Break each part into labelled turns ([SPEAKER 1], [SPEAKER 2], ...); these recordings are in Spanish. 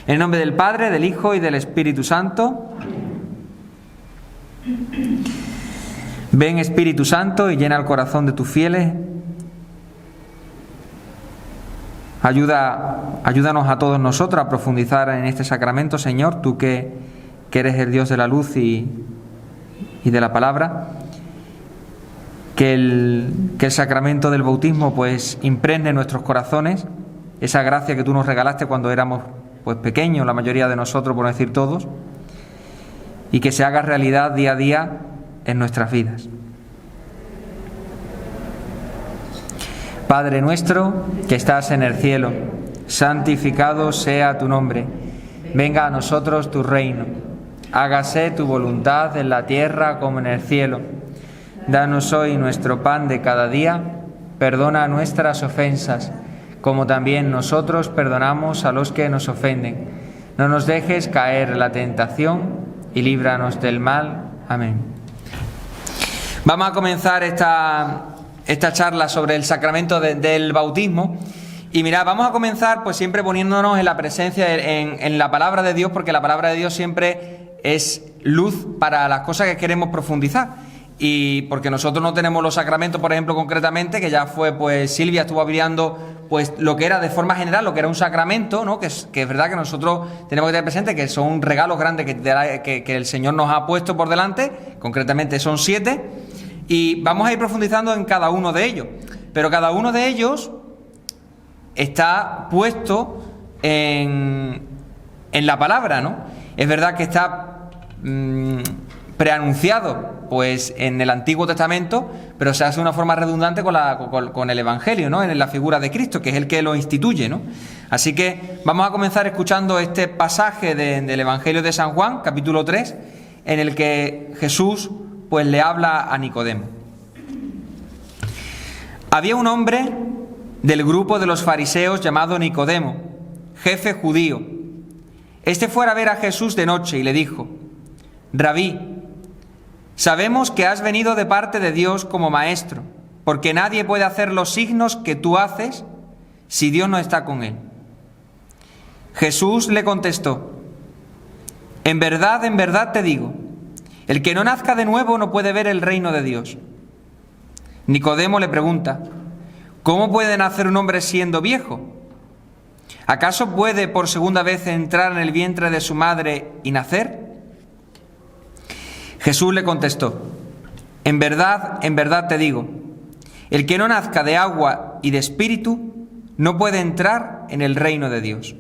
[SPEAKER 1] En el nombre del Padre, del Hijo y del Espíritu Santo. Ven, Espíritu Santo, y llena el corazón de tus fieles. Ayúdanos a todos nosotros a profundizar en este sacramento, Señor, tú que eres el Dios de la luz y de la palabra. Que el sacramento del bautismo pues impregne nuestros corazones, esa gracia que tú nos regalaste cuando éramos pues pequeños, la mayoría de nosotros, por no decir todos, y que se haga realidad día a día en nuestras vidas. Padre nuestro que estás en el cielo, santificado sea tu nombre. Venga a nosotros tu reino. Hágase tu voluntad en la tierra como en el cielo. Danos hoy nuestro pan de cada día. Perdona nuestras ofensas, como también nosotros perdonamos a los que nos ofenden. No nos dejes caer en la tentación y líbranos del mal. Amén. Vamos a comenzar esta charla sobre el sacramento del bautismo. Y mirad, vamos a comenzar pues siempre poniéndonos en la presencia, en la palabra de Dios, porque la palabra de Dios siempre es luz para las cosas que queremos profundizar. Y porque nosotros no tenemos los sacramentos, por ejemplo, concretamente, que ya fue, pues Silvia estuvo abriendo pues lo que era de forma general, lo que era un sacramento, ¿no? Que es verdad que nosotros tenemos que tener presente que son regalos grandes que el Señor nos ha puesto por delante, concretamente son 7, y vamos a ir profundizando en cada uno de ellos. Pero cada uno de ellos está puesto en la palabra, ¿no? Es verdad que está preanunciado pues en el Antiguo Testamento, pero se hace de una forma redundante con el Evangelio, ¿no? En la figura de Cristo, que es el que lo instituye, ¿no? Así que vamos a comenzar escuchando este pasaje del Evangelio de San Juan, capítulo 3, en el que Jesús pues le habla a Nicodemo. Había un hombre del grupo de los fariseos llamado Nicodemo, jefe judío. Este fue a ver a Jesús de noche y le dijo: Rabí, sabemos que has venido de parte de Dios como maestro, porque nadie puede hacer los signos que tú haces si Dios no está con él. Jesús le contestó: en verdad te digo, el que no nazca de nuevo no puede ver el reino de Dios. Nicodemo le pregunta: ¿cómo puede nacer un hombre siendo viejo? ¿Acaso puede por segunda vez entrar en el vientre de su madre y nacer? Jesús le contestó: en verdad te digo, el que no nazca de agua y de espíritu no puede entrar en el reino de Dios.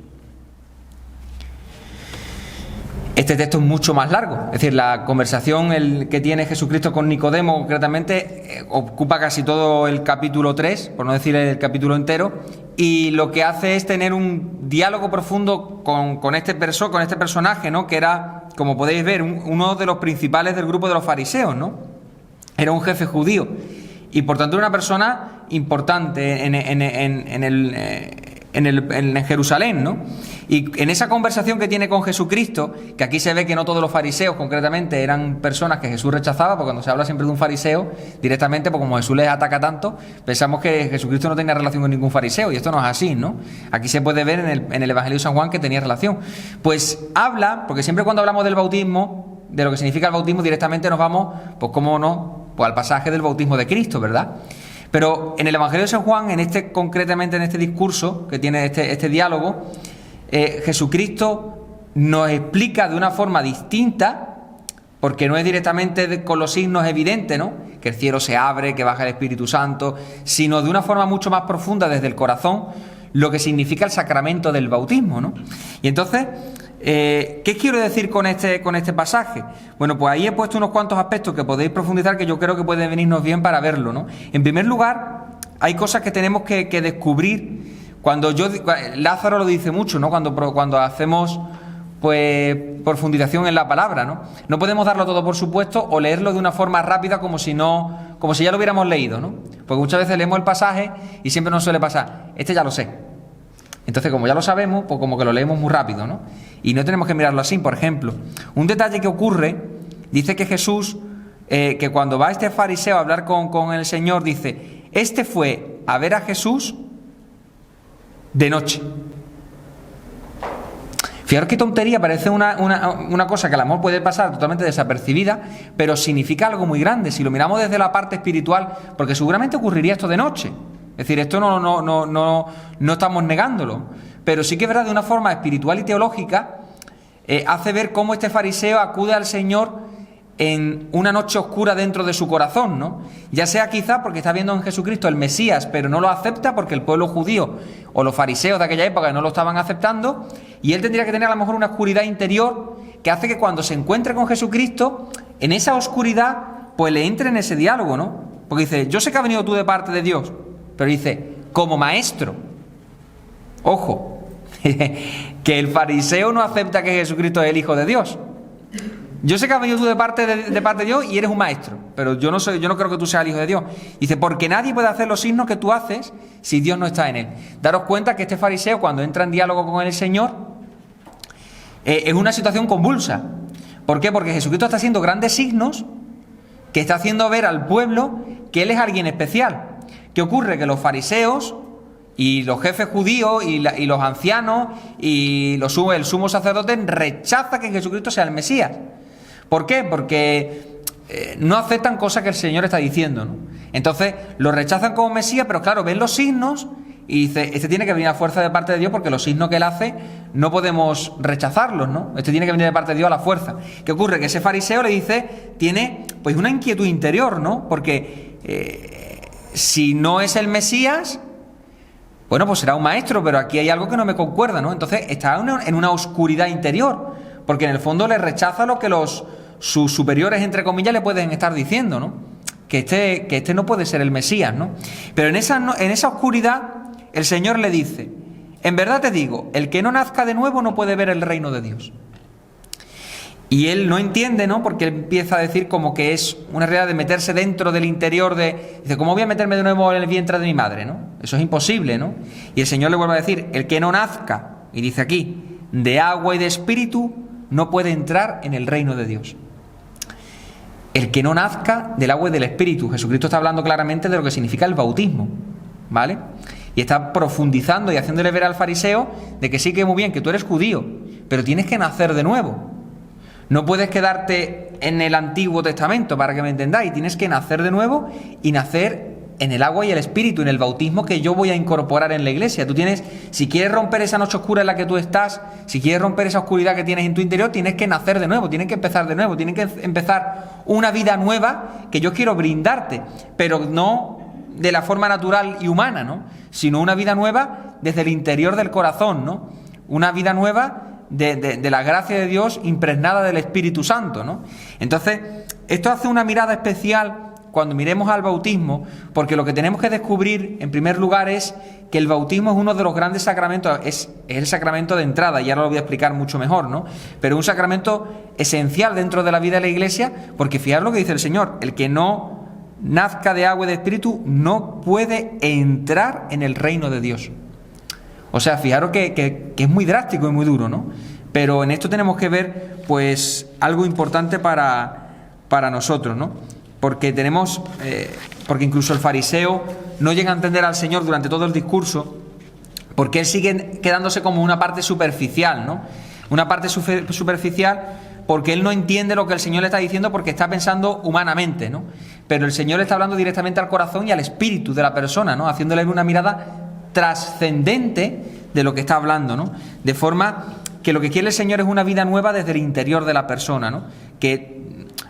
[SPEAKER 1] Este texto es mucho más largo, es decir, la conversación que tiene Jesucristo con Nicodemo concretamente ocupa casi todo el capítulo 3, por no decir el capítulo entero, y lo que hace es tener un diálogo profundo con este personaje, ¿no? Que era, como podéis ver, uno de los principales del grupo de los fariseos, ¿no? Era un jefe judío y por tanto era una persona importante en Jerusalén, ¿no? Y en esa conversación que tiene con Jesucristo, que aquí se ve que no todos los fariseos concretamente eran personas que Jesús rechazaba, porque cuando se habla siempre de un fariseo directamente, pues como Jesús les ataca tanto, pensamos que Jesucristo no tenía relación con ningún fariseo, y esto no es así, ¿no? Aquí se puede ver en el Evangelio de San Juan que tenía relación. Pues habla, porque siempre cuando hablamos del bautismo, de lo que significa el bautismo, directamente nos vamos, pues cómo no, pues al pasaje del bautismo de Cristo, ¿verdad? Pero en el Evangelio de San Juan, concretamente en este discurso que tiene este diálogo, Jesucristo nos explica de una forma distinta, porque no es directamente con los signos evidentes, ¿no? Que el cielo se abre, que baja el Espíritu Santo, sino de una forma mucho más profunda desde el corazón, lo que significa el sacramento del bautismo, ¿no? Y entonces, ¿qué quiero decir con este pasaje? Bueno, pues ahí he puesto unos cuantos aspectos que podéis profundizar, que yo creo que pueden venirnos bien para verlo, ¿no? En primer lugar, hay cosas que tenemos que descubrir. Lázaro lo dice mucho, ¿no? Cuando hacemos pues profundización en la palabra, ¿no? No podemos darlo todo por supuesto o leerlo de una forma rápida como si ya lo hubiéramos leído, ¿no? Porque muchas veces leemos el pasaje y siempre nos suele pasar: este ya lo sé. Entonces, como ya lo sabemos, pues como que lo leemos muy rápido, ¿no? Y no tenemos que mirarlo así. Por ejemplo, un detalle que ocurre, dice que Jesús, que cuando va este fariseo a hablar con el Señor, dice: este fue a ver a Jesús de noche. Fijaros qué tontería, parece una cosa que a lo mejor puede pasar totalmente desapercibida, pero significa algo muy grande si lo miramos desde la parte espiritual, porque seguramente ocurriría esto de noche. Es decir, esto no estamos negándolo, pero sí que es verdad, de una forma espiritual y teológica, hace ver cómo este fariseo acude al Señor en una noche oscura dentro de su corazón, ¿no? Ya sea quizá porque está viendo en Jesucristo el Mesías, pero no lo acepta porque el pueblo judío o los fariseos de aquella época no lo estaban aceptando, y él tendría que tener a lo mejor una oscuridad interior que hace que cuando se encuentre con Jesucristo, en esa oscuridad, pues le entre en ese diálogo, ¿no? Porque dice, yo sé que has venido tú de parte de Dios, pero dice, como maestro. Ojo, que el fariseo no acepta que Jesucristo es el Hijo de Dios. Yo sé que has venido tú de parte de Dios y eres un maestro, pero yo no creo que tú seas el Hijo de Dios. Dice, porque nadie puede hacer los signos que tú haces si Dios no está en él. Daros cuenta que este fariseo, cuando entra en diálogo con el Señor, es una situación convulsa. ¿Por qué? Porque Jesucristo está haciendo grandes signos que está haciendo ver al pueblo que él es alguien especial. ¿Qué ocurre? Que los fariseos y los jefes judíos y los ancianos y el sumo sacerdote rechazan que Jesucristo sea el Mesías. ¿Por qué? Porque no aceptan cosas que el Señor está diciendo, ¿no? Entonces lo rechazan como Mesías, pero claro, ven los signos y dice, este tiene que venir a fuerza de parte de Dios, porque los signos que él hace no podemos rechazarlos, ¿no? Este tiene que venir de parte de Dios a la fuerza. ¿Qué ocurre? Que ese fariseo le dice, tiene pues una inquietud interior, ¿no? Porque si no es el Mesías, bueno, pues será un maestro, pero aquí hay algo que no me concuerda, ¿no? Entonces está en una oscuridad interior, porque en el fondo le rechaza lo que sus superiores, entre comillas, le pueden estar diciendo, ¿no? Que este no puede ser el Mesías, ¿no? Pero en esa oscuridad el Señor le dice, en verdad te digo, el que no nazca de nuevo no puede ver el reino de Dios. Y él no entiende, ¿no? Porque él empieza a decir como que es una realidad de meterse dentro del interior dice, ¿cómo voy a meterme de nuevo en el vientre de mi madre, ¿no? Eso es imposible, ¿no? Y el Señor le vuelve a decir, el que no nazca, y dice aquí, de agua y de espíritu, no puede entrar en el reino de Dios. El que no nazca del agua y del espíritu. Jesucristo está hablando claramente de lo que significa el bautismo, ¿vale? Y está profundizando y haciéndole ver al fariseo de que sí, que muy bien, que tú eres judío, pero tienes que nacer de nuevo. No puedes quedarte en el Antiguo Testamento, para que me entendáis. Tienes que nacer de nuevo y nacer en el agua y el espíritu, en el bautismo que yo voy a incorporar en la iglesia. Tú tienes, si quieres romper esa noche oscura en la que tú estás, si quieres romper esa oscuridad que tienes en tu interior, tienes que nacer de nuevo, tienes que empezar de nuevo, tienes que empezar una vida nueva que yo quiero brindarte, pero no de la forma natural y humana, ¿no? Sino una vida nueva desde el interior del corazón, ¿no? Una vida nueva de la gracia de Dios impregnada del Espíritu Santo, ¿no? Entonces, esto hace una mirada especial cuando miremos al bautismo, porque lo que tenemos que descubrir, en primer lugar, es que el bautismo es uno de los grandes sacramentos, es el sacramento de entrada, y ahora lo voy a explicar mucho mejor, ¿no? Pero es un sacramento esencial dentro de la vida de la Iglesia, porque fijaros lo que dice el Señor, el que no nazca de agua y de espíritu no puede entrar en el reino de Dios. O sea, fijaros que es muy drástico y muy duro, ¿no? Pero en esto tenemos que ver, pues, algo importante para nosotros, ¿no? Porque porque incluso el fariseo no llega a entender al Señor durante todo el discurso, porque él sigue quedándose como una parte superficial, ¿no? Una parte superficial porque él no entiende lo que el Señor le está diciendo, porque está pensando humanamente, ¿no? Pero el Señor le está hablando directamente al corazón y al espíritu de la persona, ¿no? Haciéndole una mirada trascendente de lo que está hablando, ¿no? De forma que lo que quiere el Señor es una vida nueva desde el interior de la persona, ¿no? Que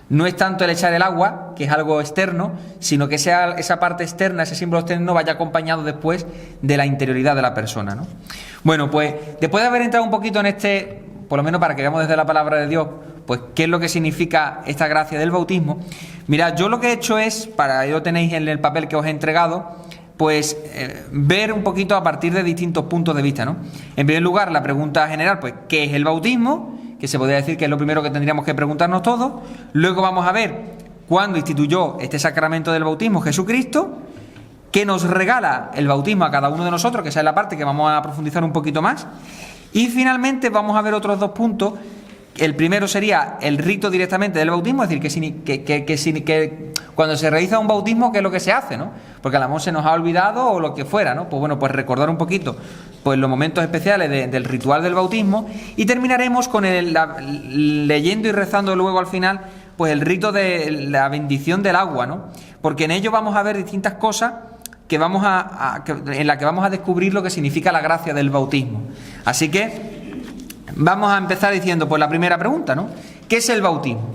[SPEAKER 1] no es tanto el echar el agua, que es algo externo, sino que esa parte externa, ese símbolo externo, vaya acompañado después de la interioridad de la persona, ¿no? Bueno, pues después de haber entrado un poquito en por lo menos para que veamos desde la palabra de Dios, pues qué es lo que significa esta gracia del bautismo. Mirad, yo lo que he hecho es, ahí lo tenéis en el papel que os he entregado, pues ver un poquito a partir de distintos puntos de vista, ¿no? En primer lugar, la pregunta general, pues, ¿qué es el bautismo? Que se podría decir que es lo primero que tendríamos que preguntarnos todos. Luego vamos a ver cuándo instituyó este sacramento del bautismo Jesucristo, qué nos regala el bautismo a cada uno de nosotros, que esa es la parte que vamos a profundizar un poquito más. Y finalmente vamos a ver otros dos puntos. El primero sería el rito directamente del bautismo, es decir, cuando se realiza un bautismo, ¿qué es lo que se hace, no? Porque a lo mejor se nos ha olvidado o lo que fuera, ¿no? Pues bueno, pues recordar un poquito pues los momentos especiales del ritual del bautismo, y terminaremos con leyendo y rezando luego al final pues el rito de la bendición del agua, ¿no? Porque en ello vamos a ver distintas cosas que en las que vamos a descubrir lo que significa la gracia del bautismo. Así que vamos a empezar diciendo pues la primera pregunta, ¿no? ¿Qué es el bautismo?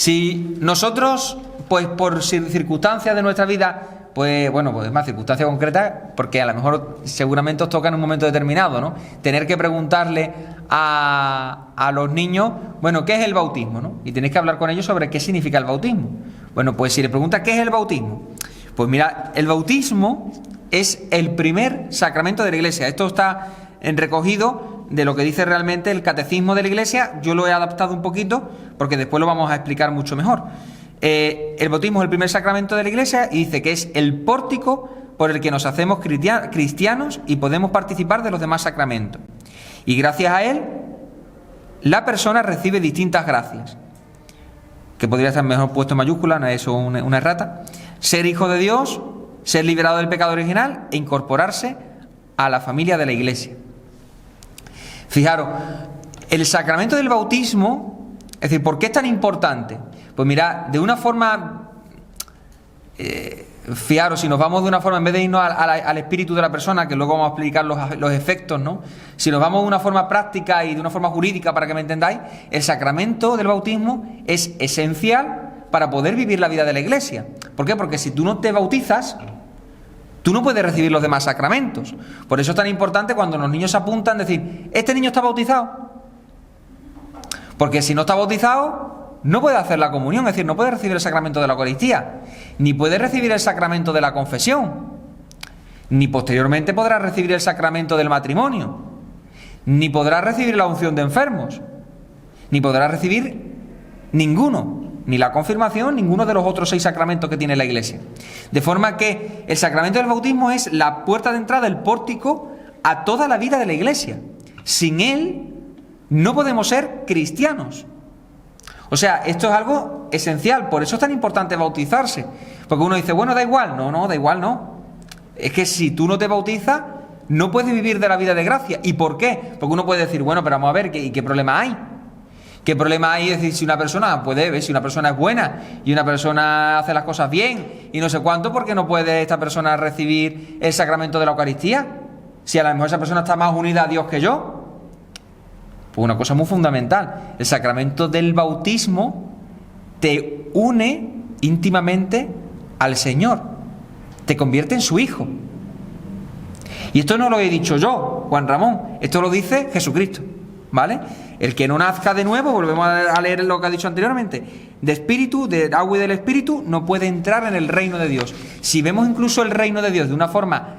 [SPEAKER 1] Si nosotros, pues por circunstancias de nuestra vida, pues bueno, pues más circunstancias concretas, porque a lo mejor seguramente os toca en un momento determinado, ¿no? Tener que preguntarle a los niños, bueno, ¿qué es el bautismo, no? Y tenéis que hablar con ellos sobre qué significa el bautismo. Bueno, pues si le preguntas ¿qué es el bautismo? Pues mira, el bautismo es el primer sacramento de la Iglesia. Esto está recogido de lo que dice realmente el catecismo de la Iglesia. Yo lo he adaptado un poquito porque después lo vamos a explicar mucho mejor. El bautismo es el primer sacramento de la Iglesia y dice que es el pórtico por el que nos hacemos cristianos y podemos participar de los demás sacramentos. Y gracias a él, la persona recibe distintas gracias, que podría estar mejor puesto en mayúscula, no es eso una errata. Ser hijo de Dios, ser liberado del pecado original e incorporarse a la familia de la Iglesia. Fijaros, el sacramento del bautismo, es decir, ¿por qué es tan importante? Pues mirad, de una forma, fijaros, si nos vamos de una forma, en vez de irnos al espíritu de la persona, que luego vamos a explicar los efectos, ¿no? Si nos vamos de una forma práctica y de una forma jurídica, para que me entendáis, el sacramento del bautismo es esencial para poder vivir la vida de la Iglesia. ¿Por qué? Porque si tú no te bautizas, tú no puedes recibir los demás sacramentos. Por eso es tan importante cuando los niños se apuntan, decir, ¿este niño está bautizado? Porque si no está bautizado, no puede hacer la comunión, es decir, no puede recibir el sacramento de la Eucaristía, ni puede recibir el sacramento de la confesión, ni posteriormente podrá recibir el sacramento del matrimonio, ni podrá recibir la unción de enfermos, ni podrá recibir ninguno, ni la confirmación, ninguno de los otros 6 sacramentos que tiene la Iglesia. De forma que el sacramento del bautismo es la puerta de entrada, el pórtico a toda la vida de la Iglesia. Sin él no podemos ser cristianos. O sea, esto es algo esencial, por eso es tan importante bautizarse. Porque uno dice, bueno, da igual. No, da igual no. Es que si tú no te bautizas, no puedes vivir de la vida de gracia. ¿Y por qué? Porque uno puede decir, bueno, pero vamos a ver, ¿qué problema hay? ¿Qué problema hay? Es decir, si una persona si una persona es buena y una persona hace las cosas bien y no sé cuánto, ¿por qué no puede esta persona recibir el sacramento de la Eucaristía? Si a lo mejor esa persona está más unida a Dios que yo. Pues una cosa muy fundamental, el sacramento del bautismo te une íntimamente al Señor, te convierte en su hijo. Y esto no lo he dicho yo, Juan Ramón, esto lo dice Jesucristo, ¿vale? El que no nazca de nuevo, volvemos a leer lo que ha dicho anteriormente, de espíritu, de agua y del espíritu, no puede entrar en el reino de Dios. Si vemos incluso el reino de Dios de una forma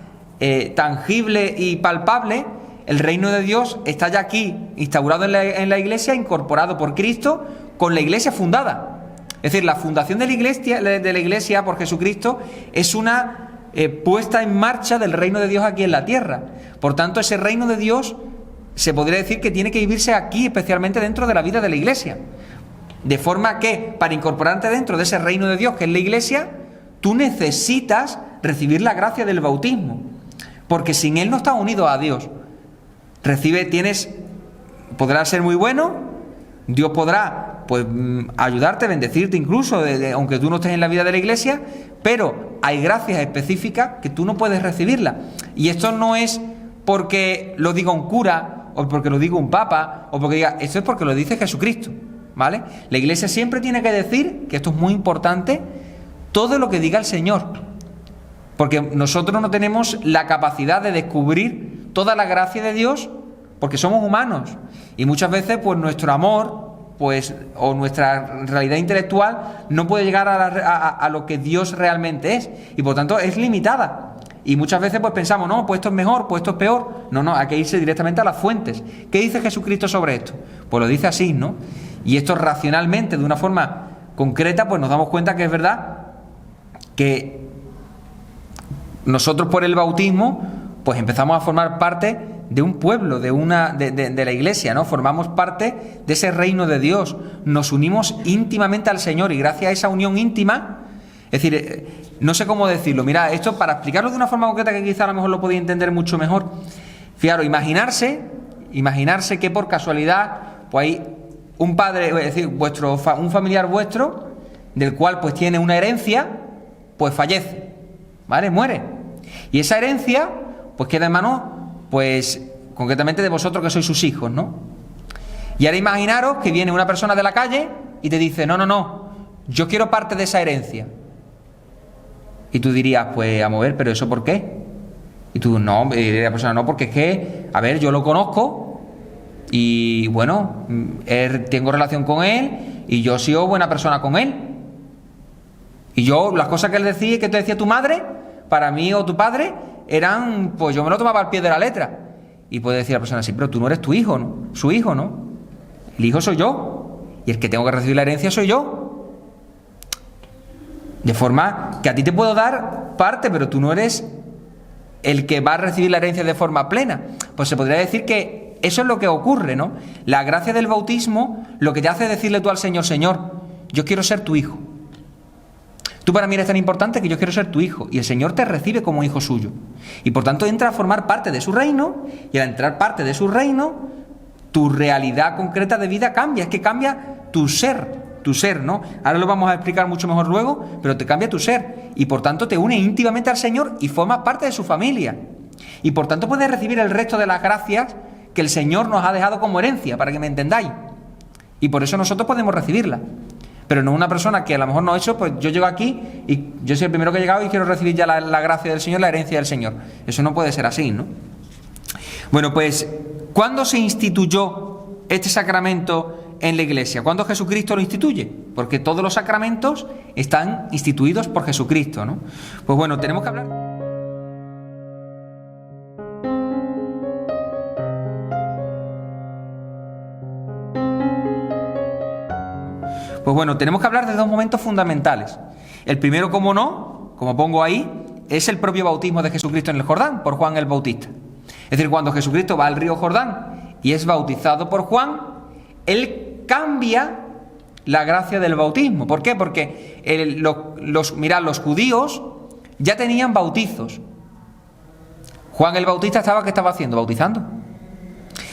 [SPEAKER 1] tangible y palpable, el reino de Dios está ya aquí, instaurado en la Iglesia, incorporado por Cristo, con la Iglesia fundada. Es decir, la fundación de la Iglesia por Jesucristo es una puesta en marcha del reino de Dios aquí en la tierra. Por tanto, ese reino de Dios se podría decir que tiene que vivirse aquí, especialmente dentro de la vida de la Iglesia. De forma que, para incorporarte dentro de ese reino de Dios que es la Iglesia, tú necesitas recibir la gracia del bautismo. Porque sin él no estás unido a Dios. Podrás ser muy bueno, Dios podrá pues ayudarte, bendecirte incluso, aunque tú no estés en la vida de la Iglesia, pero hay gracias específicas que tú no puedes recibirlas. Y esto no es porque lo diga un cura, o porque lo diga un papa, o porque diga, esto es porque lo dice Jesucristo, ¿vale? La Iglesia siempre tiene que decir, que esto es muy importante, todo lo que diga el Señor, porque nosotros no tenemos la capacidad de descubrir toda la gracia de Dios, porque somos humanos y muchas veces pues nuestro amor o nuestra realidad intelectual no puede llegar a lo que Dios realmente es, y por tanto es limitada, y muchas veces pues pensamos, no, pues esto es mejor, pues esto es peor. No, hay que irse directamente a las fuentes. ¿Qué dice Jesucristo sobre esto? Pues lo dice así, ¿no? Y esto racionalmente, de una forma concreta, pues nos damos cuenta que es verdad que nosotros por el bautismo, pues empezamos a formar parte de un pueblo, de la iglesia, ¿no? Formamos parte de ese reino de Dios, nos unimos íntimamente al Señor y gracias a esa unión íntima, es decir, no sé cómo decirlo, mira, esto para explicarlo de una forma concreta que quizá a lo mejor lo podéis entender mucho mejor. Fijaros, imaginarse que por casualidad, pues hay un padre, es decir, un familiar vuestro, del cual pues tiene una herencia, pues fallece, ¿vale? Muere. Y esa herencia, pues queda en manos, pues concretamente de vosotros que sois sus hijos, ¿no? Y ahora imaginaros que viene una persona de la calle y te dice, no, yo quiero parte de esa herencia. Y tú dirías, pues a mover, ¿pero eso por qué? Y tú, no, la persona, no, porque es que, a ver, yo lo conozco y bueno, tengo relación con él y yo he sido buena persona con él. Y yo, las cosas que él decía, que te decía tu madre, para mí o tu padre, eran, pues yo me lo tomaba al pie de la letra. Y puede decir la persona así, pero tú no eres tu hijo, ¿no? Su hijo, ¿no? El hijo soy yo. Y el que tengo que recibir la herencia soy yo. De forma que a ti te puedo dar parte, pero tú no eres el que va a recibir la herencia de forma plena. Pues se podría decir que eso es lo que ocurre, ¿no? La gracia del bautismo lo que te hace es decirle tú al Señor, Señor, yo quiero ser tu hijo. Tú para mí eres tan importante que yo quiero ser tu hijo. Y el Señor te recibe como hijo suyo. Y por tanto entra a formar parte de su reino. Y al entrar parte de su reino, tu realidad concreta de vida cambia. Es que cambia tu ser, ¿no? Ahora lo vamos a explicar mucho mejor luego, pero te cambia tu ser. Y por tanto te une íntimamente al Señor y formas parte de su familia. Y por tanto puedes recibir el resto de las gracias que el Señor nos ha dejado como herencia, para que me entendáis. Y por eso nosotros podemos recibirla. Pero no una persona que a lo mejor no ha hecho, pues yo llego aquí y yo soy el primero que he llegado y quiero recibir ya la gracia del Señor, la herencia del Señor. Eso no puede ser así, ¿no? Bueno, pues, ¿cuándo se instituyó este sacramento en la Iglesia? ¿Cuándo Jesucristo lo instituye? Porque todos los sacramentos están instituidos por Jesucristo, ¿no? Pues bueno, tenemos que hablar... Pues bueno, tenemos que hablar de dos momentos fundamentales. El primero, como no, como pongo ahí, es el propio bautismo de Jesucristo en el Jordán, por Juan el Bautista. Es decir, cuando Jesucristo va al río Jordán y es bautizado por Juan, él cambia la gracia del bautismo. ¿Por qué? Porque los judíos ya tenían bautizos. Juan el Bautista ¿qué estaba haciendo? Bautizando.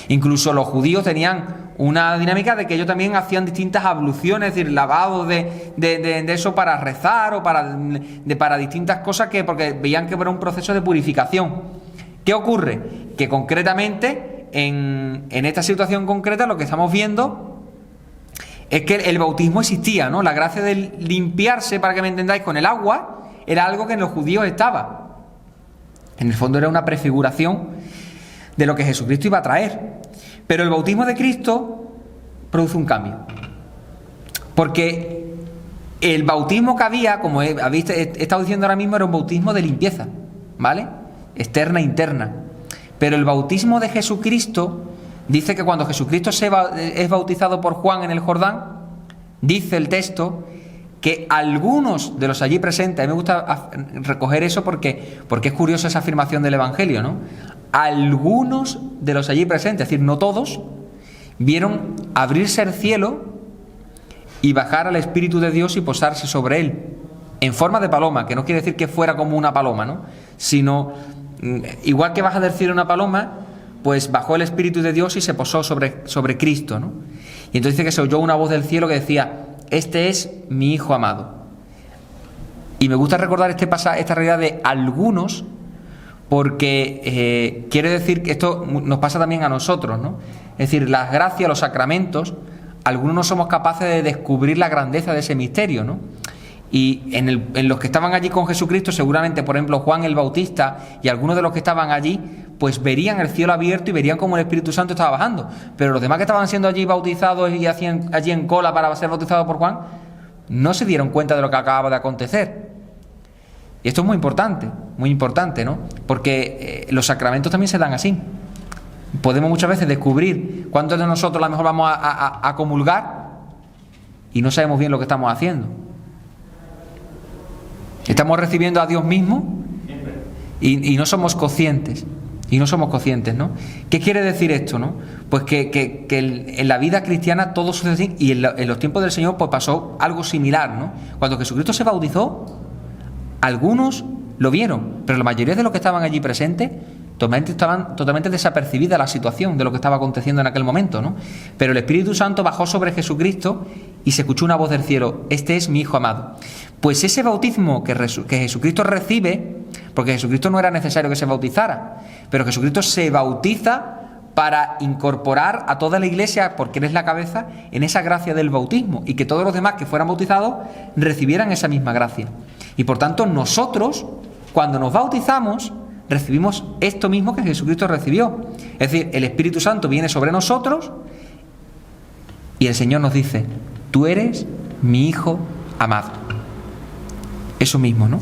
[SPEAKER 1] Incluso los judíos tenían una dinámica de que ellos también hacían distintas abluciones, es decir, lavados de eso para rezar o para distintas cosas, porque veían que era un proceso de purificación. ¿Qué ocurre? Que concretamente, en esta situación concreta, lo que estamos viendo es que el bautismo existía, ¿no? La gracia de limpiarse, para que me entendáis, con el agua, era algo que en los judíos estaba. En el fondo era una prefiguración de lo que Jesucristo iba a traer. Pero el bautismo de Cristo produce un cambio. Porque el bautismo que había, como he estado diciendo ahora mismo, era un bautismo de limpieza, ¿vale? Externa e interna. Pero el bautismo de Jesucristo, dice que cuando Jesucristo es bautizado por Juan en el Jordán, dice el texto que algunos de los allí presentes, a mí me gusta recoger eso porque es curiosa esa afirmación del Evangelio, ¿no? Algunos de los allí presentes, es decir, no todos, vieron abrirse el cielo y bajar al Espíritu de Dios y posarse sobre él, en forma de paloma, que no quiere decir que fuera como una paloma, ¿no? Sino, igual que baja del cielo una paloma, pues bajó el Espíritu de Dios y se posó sobre Cristo, ¿no? Y entonces dice que se oyó una voz del cielo que decía: este es mi Hijo amado. Y me gusta recordar esta realidad de algunos, porque quiere decir que esto nos pasa también a nosotros, ¿no? Es decir, las gracias, los sacramentos, algunos no somos capaces de descubrir la grandeza de ese misterio, ¿no? Y en los que estaban allí con Jesucristo, seguramente, por ejemplo, Juan el Bautista y algunos de los que estaban allí, pues verían el cielo abierto y verían cómo el Espíritu Santo estaba bajando. Pero los demás que estaban siendo allí bautizados y hacían allí en cola para ser bautizados por Juan, no se dieron cuenta de lo que acababa de acontecer. Y esto es muy importante, ¿no? Porque los sacramentos también se dan así. Podemos muchas veces descubrir cuántos de nosotros a lo mejor vamos a comulgar y no sabemos bien lo que estamos haciendo. ¿Estamos recibiendo a Dios mismo? y no somos conscientes. Y no somos conscientes, ¿no? ¿Qué quiere decir esto, no? Pues que en la vida cristiana todo sucede así, y en los tiempos del Señor pues pasó algo similar, ¿no? Cuando Jesucristo se bautizó, algunos lo vieron, pero la mayoría de los que estaban allí presentes estaban totalmente desapercibida la situación de lo que estaba aconteciendo en aquel momento, ¿no? Pero el Espíritu Santo bajó sobre Jesucristo y se escuchó una voz del cielo: este es mi Hijo amado. Pues ese bautismo que Jesucristo recibe, porque Jesucristo no era necesario que se bautizara, pero Jesucristo se bautiza para incorporar a toda la iglesia, porque Él es la cabeza, en esa gracia del bautismo, y que todos los demás que fueran bautizados recibieran esa misma gracia. Y por tanto nosotros, cuando nos bautizamos, recibimos esto mismo que Jesucristo recibió. Es decir, el Espíritu Santo viene sobre nosotros y el Señor nos dice: tú eres mi Hijo amado. Eso mismo, ¿no?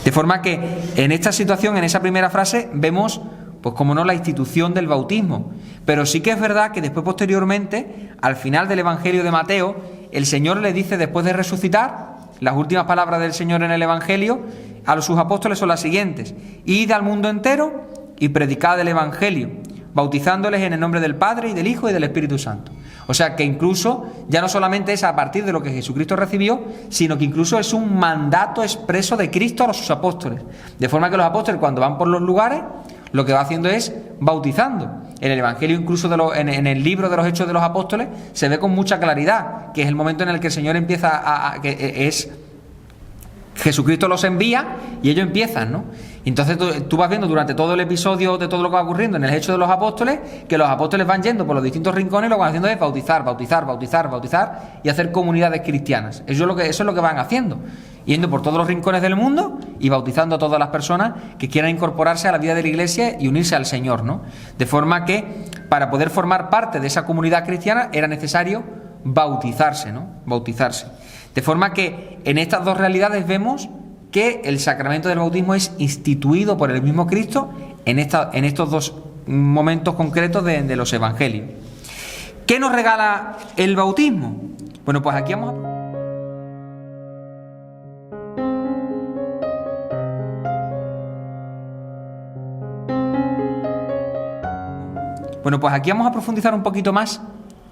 [SPEAKER 1] De forma que en esta situación, en esa primera frase, vemos, pues como no, la institución del bautismo. Pero sí que es verdad que después, posteriormente, al final del Evangelio de Mateo, el Señor le dice, después de resucitar, las últimas palabras del Señor en el Evangelio a sus apóstoles son las siguientes: id al mundo entero y predicad el Evangelio, bautizándoles en el nombre del Padre y del Hijo y del Espíritu Santo. O sea que incluso ya no solamente es a partir de lo que Jesucristo recibió, sino que incluso es un mandato expreso de Cristo a sus apóstoles. De forma que los apóstoles, cuando van por los lugares, lo que va haciendo es bautizando. En el Evangelio, incluso en el libro de los Hechos de los Apóstoles, se ve con mucha claridad que es el momento en el que el Señor empieza Jesucristo los envía y ellos empiezan, ¿no? Entonces tú vas viendo durante todo el episodio de todo lo que va ocurriendo en el Hecho de los Apóstoles, que los apóstoles van yendo por los distintos rincones y lo que van haciendo es bautizar y hacer comunidades cristianas. Eso es lo que van haciendo, yendo por todos los rincones del mundo y bautizando a todas las personas que quieran incorporarse a la vida de la iglesia y unirse al Señor, ¿no? De forma que para poder formar parte de esa comunidad cristiana era necesario bautizarse, ¿no? Bautizarse. De forma que en estas dos realidades vemos que el sacramento del bautismo es instituido por el mismo Cristo en estos dos momentos concretos de los evangelios. ¿Qué nos regala el bautismo? Bueno, pues aquí vamos a... Bueno, pues aquí vamos a profundizar un poquito más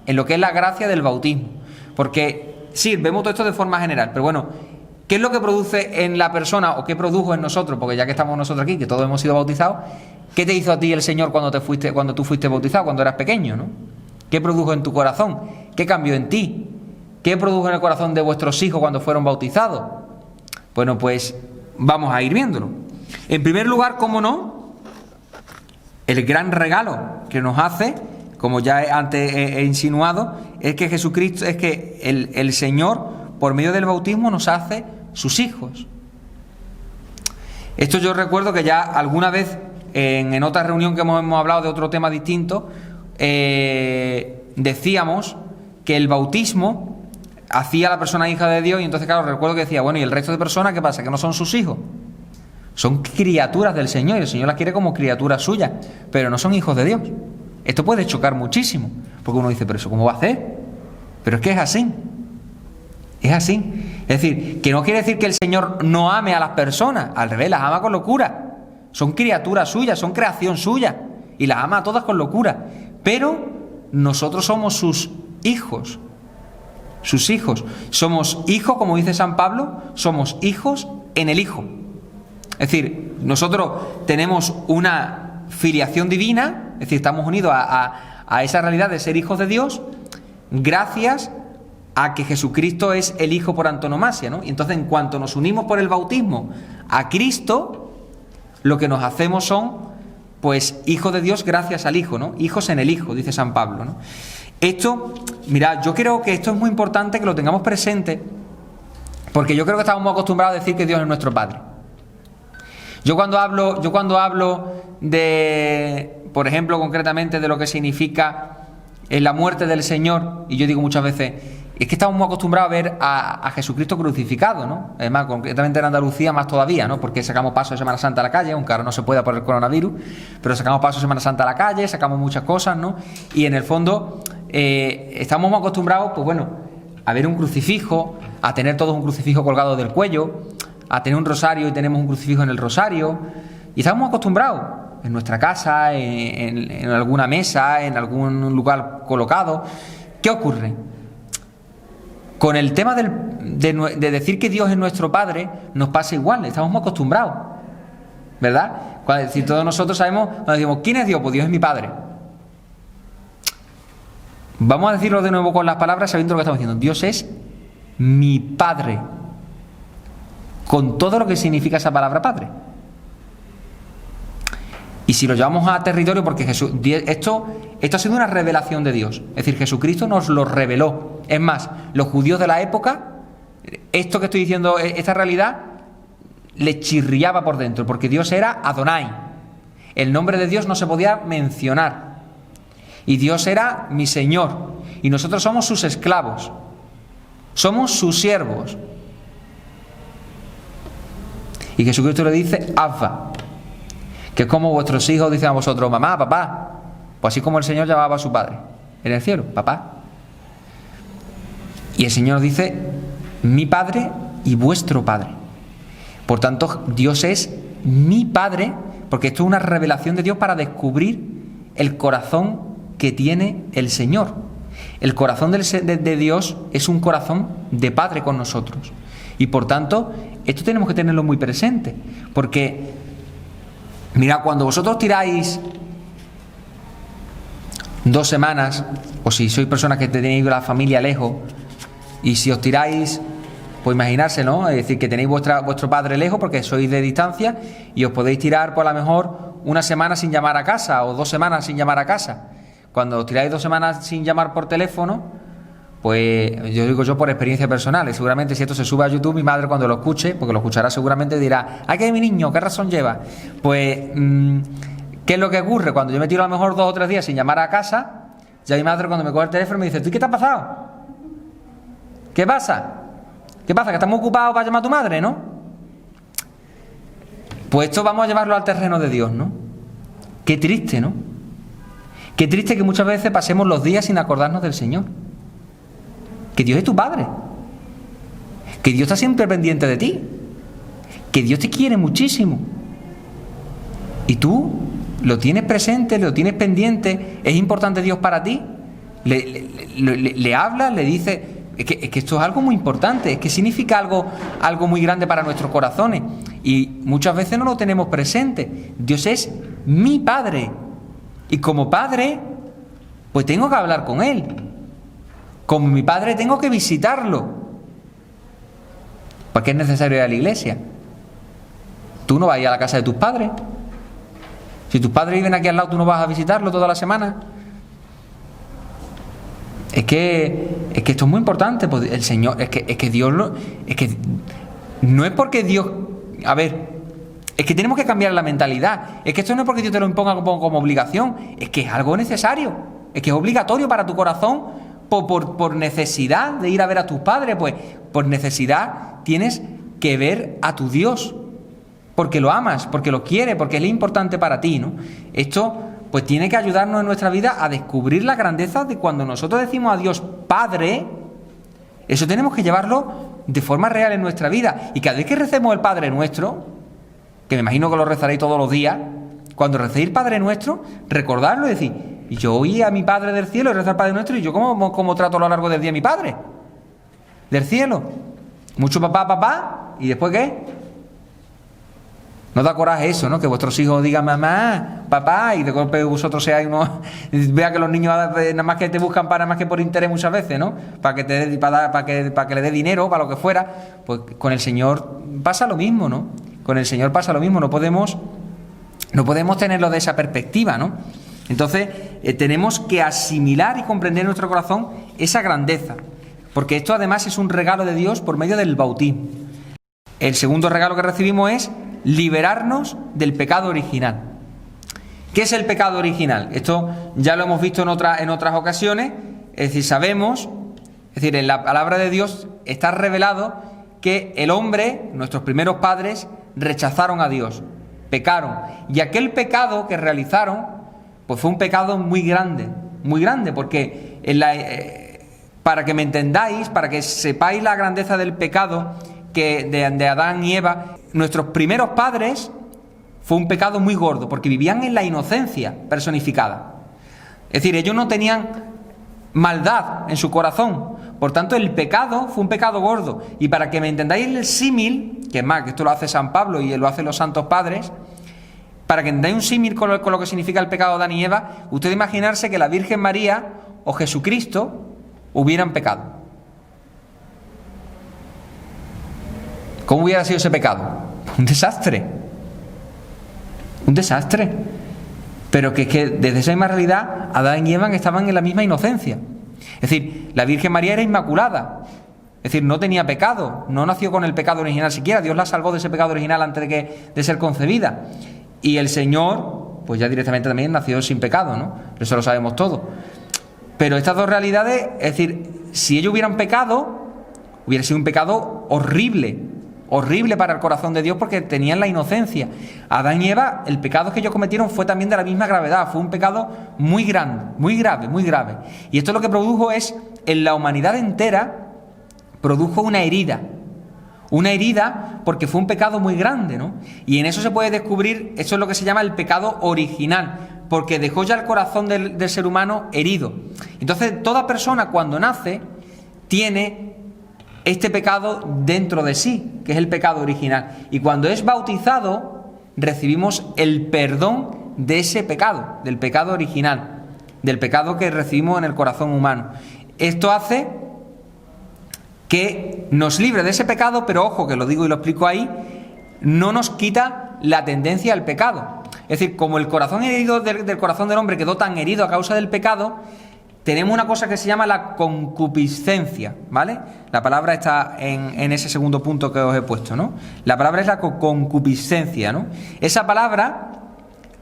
[SPEAKER 1] en lo que es la gracia del bautismo. Porque sí, vemos todo esto de forma general, pero bueno, ¿qué es lo que produce en la persona o qué produjo en nosotros? Porque ya que estamos nosotros aquí, que todos hemos sido bautizados, ¿qué te hizo a ti el Señor cuando tú fuiste bautizado, cuando eras pequeño, ¿no? ¿Qué produjo en tu corazón? ¿Qué cambió en ti? ¿Qué produjo en el corazón de vuestros hijos cuando fueron bautizados? Bueno, pues vamos a ir viéndolo. En primer lugar, ¿cómo no? El gran regalo que nos hace, como ya antes he insinuado, es que Jesucristo, es que el Señor, por medio del bautismo, nos hace sus hijos. Esto yo recuerdo que ya alguna vez, en otra reunión que hemos hablado de otro tema distinto, decíamos que el bautismo hacía a la persona hija de Dios, y entonces, claro, recuerdo que decía, bueno, ¿y el resto de personas qué pasa? ¿Que no son sus hijos? Son criaturas del Señor, y el Señor las quiere como criaturas suyas, pero no son hijos de Dios. Esto puede chocar muchísimo, porque uno dice, ¿pero eso cómo va a hacer? Pero es que es así. Es así. Es decir, que no quiere decir que el Señor no ame a las personas, al revés, las ama con locura. Son criaturas suyas, son creación suya, y las ama a todas con locura. Pero nosotros somos sus hijos. Sus hijos. Somos hijos, como dice San Pablo, somos hijos en el Hijo. Es decir, nosotros tenemos una filiación divina, es decir, estamos unidos a esa realidad de ser hijos de Dios, gracias a que Jesucristo es el Hijo por antonomasia, ¿no? Y entonces, en cuanto nos unimos por el bautismo a Cristo, lo que nos hacemos son, pues, hijos de Dios gracias al Hijo, ¿no? Hijos en el Hijo, dice San Pablo, ¿no? Esto, mirad, yo creo que esto es muy importante que lo tengamos presente, porque yo creo que estamos muy acostumbrados a decir que Dios es nuestro Padre. Yo cuando hablo de, por ejemplo, concretamente de lo que significa la muerte del Señor, y yo digo muchas veces, es que estamos muy acostumbrados a ver a Jesucristo crucificado, ¿no? Además, concretamente en Andalucía más todavía, ¿no? Porque sacamos paso de Semana Santa a la calle, aunque ahora no se pueda por el coronavirus, pero sacamos paso de Semana Santa a la calle, sacamos muchas cosas, ¿no? Y en el fondo estamos muy acostumbrados, pues bueno, a ver un crucifijo, a tener todos un crucifijo colgado del cuello, a tener un rosario y tenemos un crucifijo en el rosario. Y estamos acostumbrados, en nuestra casa, en alguna mesa, en algún lugar colocado. ¿Qué ocurre? Con el tema de decir que Dios es nuestro Padre, nos pasa igual, estamos muy acostumbrados, ¿verdad? Es decir, todos nosotros sabemos, cuando decimos, ¿quién es Dios? Pues Dios es mi Padre. Vamos a decirlo de nuevo con las palabras, sabiendo lo que estamos diciendo. Dios es mi Padre, con todo lo que significa esa palabra Padre. Y si lo llevamos a territorio, porque esto ha sido una revelación de Dios. Es decir, Jesucristo nos lo reveló. Es más, los judíos de la época, esto que estoy diciendo, esta realidad, les chirriaba por dentro, porque Dios era Adonai. El nombre de Dios no se podía mencionar. Y Dios era mi Señor. Y nosotros somos sus esclavos. Somos sus siervos. Y Jesucristo le dice, Abba. Que es como vuestros hijos dicen a vosotros, mamá, papá. Pues así como el Señor llamaba a su Padre en el cielo, papá. Y el Señor dice, mi Padre y vuestro Padre. Por tanto, Dios es mi Padre, porque esto es una revelación de Dios para descubrir el corazón que tiene el Señor. El corazón de Dios es un corazón de Padre con nosotros. Y por tanto, esto tenemos que tenerlo muy presente, porque mira, cuando vosotros tiráis 2 semanas, o si sois personas que tenéis la familia lejos, y si os tiráis, pues imaginarse, ¿no? Es decir, que tenéis vuestro padre lejos porque sois de distancia, y os podéis tirar, por a lo mejor, 1 semana sin llamar a casa, o 2 semanas sin llamar a casa. Cuando os tiráis 2 semanas sin llamar por teléfono, pues yo digo yo por experiencia personal, y seguramente si esto se sube a YouTube, mi madre cuando lo escuche, porque lo escuchará seguramente, dirá, ¡ay, que mi niño, qué razón lleva! Pues, ¿qué es lo que ocurre? Cuando yo me tiro a lo mejor 2 o 3 días sin llamar a casa, ya mi madre cuando me coge el teléfono me dice, ¿tú qué te ha pasado? ¿Qué pasa? ¿Qué pasa? ¿Que estás muy ocupado para llamar a tu madre, no? Pues esto vamos a llevarlo al terreno de Dios, ¿no? Qué triste, ¿no? Qué triste que muchas veces pasemos los días sin acordarnos del Señor. Que Dios es tu Padre, que Dios está siempre pendiente de ti, que Dios te quiere muchísimo, y tú lo tienes presente, lo tienes pendiente. Es importante Dios para ti, le hablas, le dices, es que esto es algo muy importante, es que significa algo muy grande para nuestros corazones, y muchas veces no lo tenemos presente. Dios es mi Padre, y como Padre, pues tengo que hablar con Él. Como mi Padre tengo que visitarlo, porque es necesario ir a la iglesia. Tú no vas a ir a la casa de tus padres. Si tus padres viven aquí al lado, tú no vas a visitarlo toda la semana. Es que esto es muy importante, pues el Señor, es que Dios no es porque Dios, a ver, es que tenemos que cambiar la mentalidad. Es que esto no es porque Dios te lo imponga como obligación, es que es algo necesario, es que es obligatorio para tu corazón. Por necesidad de ir a ver a tus padres, pues por necesidad tienes que ver a tu Dios, porque lo amas, porque lo quieres, porque es importante para ti, ¿no? Esto pues tiene que ayudarnos en nuestra vida a descubrir la grandeza de cuando nosotros decimos a Dios Padre. Eso tenemos que llevarlo de forma real en nuestra vida, y cada vez que recemos el Padre Nuestro, que me imagino que lo rezaréis todos los días, cuando recéis el Padre Nuestro, recordarlo y decir, y yo oí a mi Padre del cielo y rezo al Padre Nuestro, y yo ¿cómo trato a lo largo del día a mi Padre del cielo? Mucho papá, ¿y después qué? ¿No da coraje eso, no? Que vuestros hijos digan mamá, papá, y de golpe vosotros seáis unos... Vea que los niños nada más que te buscan para más que por interés muchas veces, ¿no? Para que le dé dinero, para lo que fuera. Pues con el Señor pasa lo mismo, ¿no? Con el Señor pasa lo mismo, no podemos tenerlo de esa perspectiva, ¿no? Entonces tenemos que asimilar y comprender en nuestro corazón esa grandeza, porque esto además es un regalo de Dios por medio del bautismo. El segundo regalo que recibimos es liberarnos del pecado original. ¿Qué es el pecado original? Esto ya lo hemos visto en otras ocasiones. Es decir, sabemos, es decir, en la palabra de Dios está revelado que el hombre, nuestros primeros padres, rechazaron a Dios, pecaron, y aquel pecado que realizaron pues fue un pecado muy grande, porque para que me entendáis, para que sepáis la grandeza del pecado de Adán y Eva, nuestros primeros padres fue un pecado muy gordo, porque vivían en la inocencia personificada. Es decir, ellos no tenían maldad en su corazón. Por tanto, el pecado fue un pecado gordo. Y para que me entendáis el símil, que es más, que esto lo hace San Pablo y lo hacen los santos padres, para que entendáis un símil con lo que significa el pecado de Adán y Eva, usted imaginarse que la Virgen María o Jesucristo hubieran pecado. ¿Cómo hubiera sido ese pecado? Un desastre. Un desastre. Pero que desde esa misma realidad, Adán y Eva estaban en la misma inocencia. Es decir, la Virgen María era inmaculada. Es decir, no tenía pecado, no nació con el pecado original siquiera. Dios la salvó de ese pecado original antes de ser concebida. Y el Señor, pues ya directamente también nació sin pecado, ¿no? Eso lo sabemos todo. Pero estas dos realidades, es decir, si ellos hubieran pecado, hubiera sido un pecado horrible, horrible para el corazón de Dios, porque tenían la inocencia. Adán y Eva, el pecado que ellos cometieron fue también de la misma gravedad, fue un pecado muy grande, muy grave, muy grave. Y esto lo que produjo es, en la humanidad entera, produjo una herida porque fue un pecado muy grande, ¿no? Y en eso se puede descubrir, eso es lo que se llama el pecado original, porque dejó ya el corazón del ser humano herido. Entonces, toda persona cuando nace tiene este pecado dentro de sí, que es el pecado original. Y cuando es bautizado, recibimos el perdón de ese pecado, del pecado original, del pecado que recibimos en el corazón humano. Esto hace que nos libre de ese pecado, pero ojo, que lo digo y lo explico ahí, no nos quita la tendencia al pecado. Es decir, como el corazón herido del corazón del hombre quedó tan herido a causa del pecado, tenemos una cosa que se llama la concupiscencia, ¿vale? La palabra está en ese segundo punto que os he puesto, ¿no? La palabra es la concupiscencia, ¿no? Esa palabra,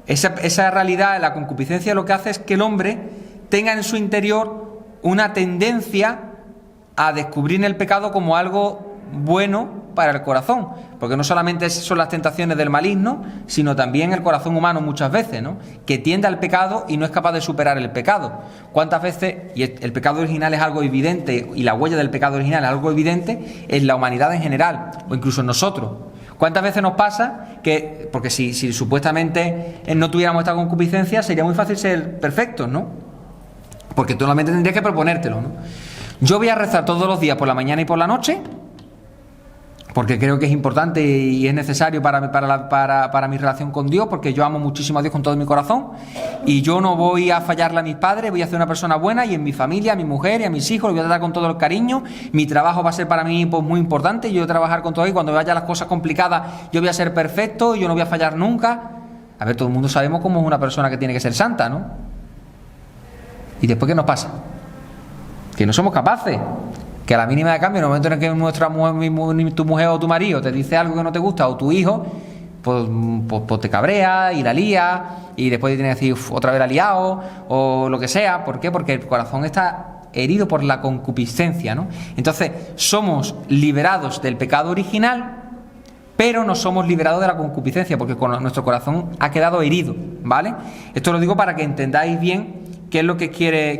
[SPEAKER 1] esa realidad, la concupiscencia, lo que hace es que el hombre tenga en su interior una tendencia a descubrir el pecado como algo bueno para el corazón, porque no solamente son las tentaciones del maligno, sino también el corazón humano muchas veces, ¿no? Que tiende al pecado y no es capaz de superar el pecado. ¿Cuántas veces, y el pecado original es algo evidente, y la huella del pecado original es algo evidente en la humanidad en general, o incluso en nosotros? ¿Cuántas veces nos pasa que, porque si supuestamente no tuviéramos esta concupiscencia, sería muy fácil ser perfectos, ¿no? Porque tú solamente tendrías que proponértelo, ¿no? Yo voy a rezar todos los días por la mañana y por la noche, porque creo que es importante y es necesario para mi relación con Dios, porque yo amo muchísimo a Dios con todo mi corazón, y yo no voy a fallarle a mis padres, voy a ser una persona buena, y en mi familia, a mi mujer y a mis hijos los voy a tratar con todo el cariño. Mi trabajo va a ser para mí pues muy importante, yo voy a trabajar con todo, y cuando vaya las cosas complicadas yo voy a ser perfecto, yo no voy a fallar nunca. A ver, todo el mundo sabemos cómo es una persona que tiene que ser santa, ¿no? ¿Y después qué nos pasa? Que no somos capaces, que a la mínima de cambio, en el momento en el que nuestra mujer, tu mujer o tu marido te dice algo que no te gusta, o tu hijo, pues te cabrea y la lía, y después te tiene que decir otra vez la liado, o lo que sea. ¿Por qué? Porque el corazón está herido por la concupiscencia, ¿no? Entonces, somos liberados del pecado original, pero no somos liberados de la concupiscencia, porque nuestro corazón ha quedado herido, ¿vale? Esto lo digo para que entendáis bien qué es lo que quiere